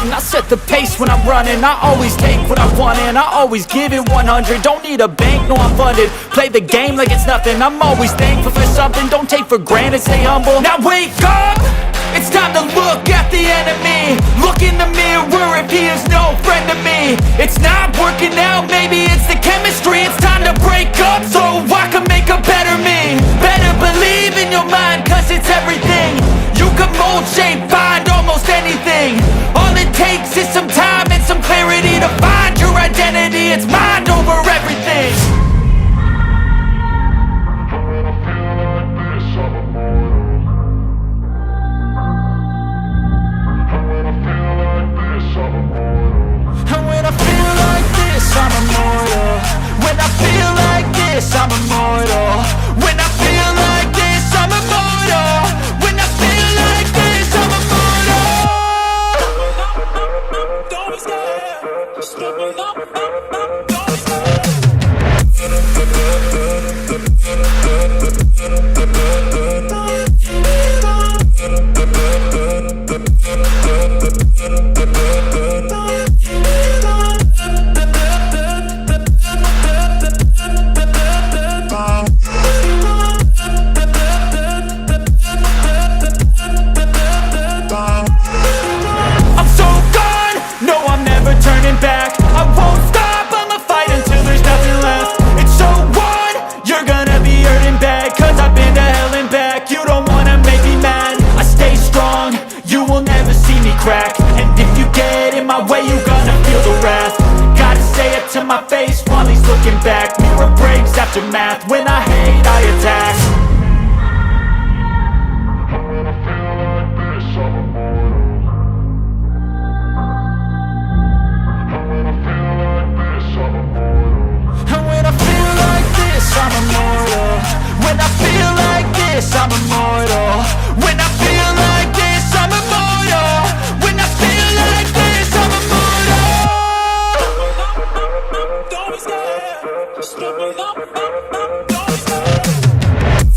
stunting, I set the pace when I'm running. I always take what I want and I always give it 100. Don't need a bank, no I'm funded. Play the game like it's nothing. I'm always thankful for something. Don't take for granted, stay humble. Now wake up, it's time to look at the enemy. Look in the mirror if he is no friend to me. It's not working out, maybe it's the chemistry. It's time to break up so I can make a better me. Better believe in your mind, cause it's everything. You can mold, shape, find almost anything. All it takes is some time and some clarity to find your identity. It's mind over everything. And when I feel like this, I'm immortal. When I feel like this, I'm immortal. When I feel like this, I'm immortal. When I feel like this, I'm immortal. Don't be scared. Just level up. Don't be scared. Crack. And if you get in my way, you gonna feel the wrath. Gotta say it to my face while he's looking back. Mirror breaks after math. When I hate, I attack. And when I feel like this, I'm immortal. And when I feel like this, I'm immortal. And when I feel like this, I'm immortal. When I feel like this, I'm immortal. When I feel like this, I'm immortal. When I feel like this, I'm immortal. Don't be scared. Just level up. Don't be scared.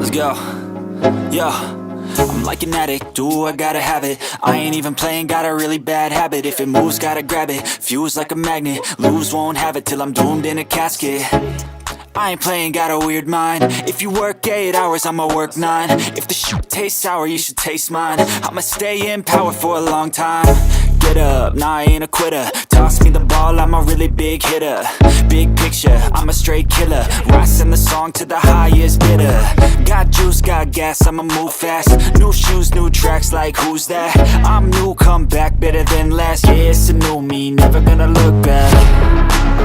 Let's go. Yo, I'm like an addict, do I gotta have it. I ain't even playing, got a really bad habit. If it moves, gotta grab it, fuse like a magnet. Lose, won't have it till I'm doomed in a casket. I ain't playing, got a weird mind. If you work 8 hours, I'ma work 9. If the shit tastes sour, you should taste mine. I'ma stay in power for a long time. Get up, nah, I ain't a quitter. Toss me the ball, I'm a really big hitter. Big picture, I'm a straight killer. Rising the song to the highest bidder. Got juice, got gas, I'ma move fast. New shoes, new tracks, like who's that? I'm new, come back, better than last. Yeah, it's a new me, never gonna look back.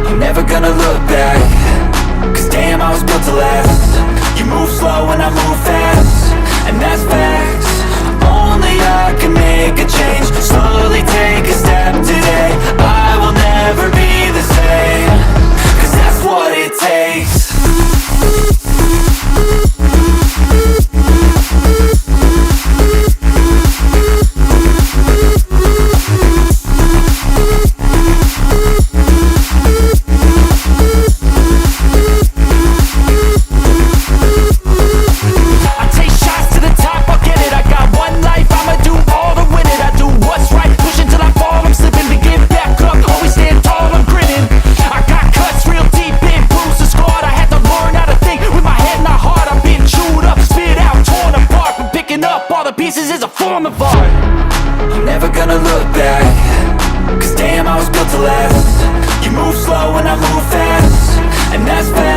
I'm never gonna look back. Cause damn, I was built to last. You move slow and I move fast, and that's facts. Only I can make a change. Slowly take a step today. I will never be the same. Cause that's what it takes. Pieces is a form of art. I'm never gonna look back. Cause damn, I was built to last. You move slow and I move fast, and that's fast.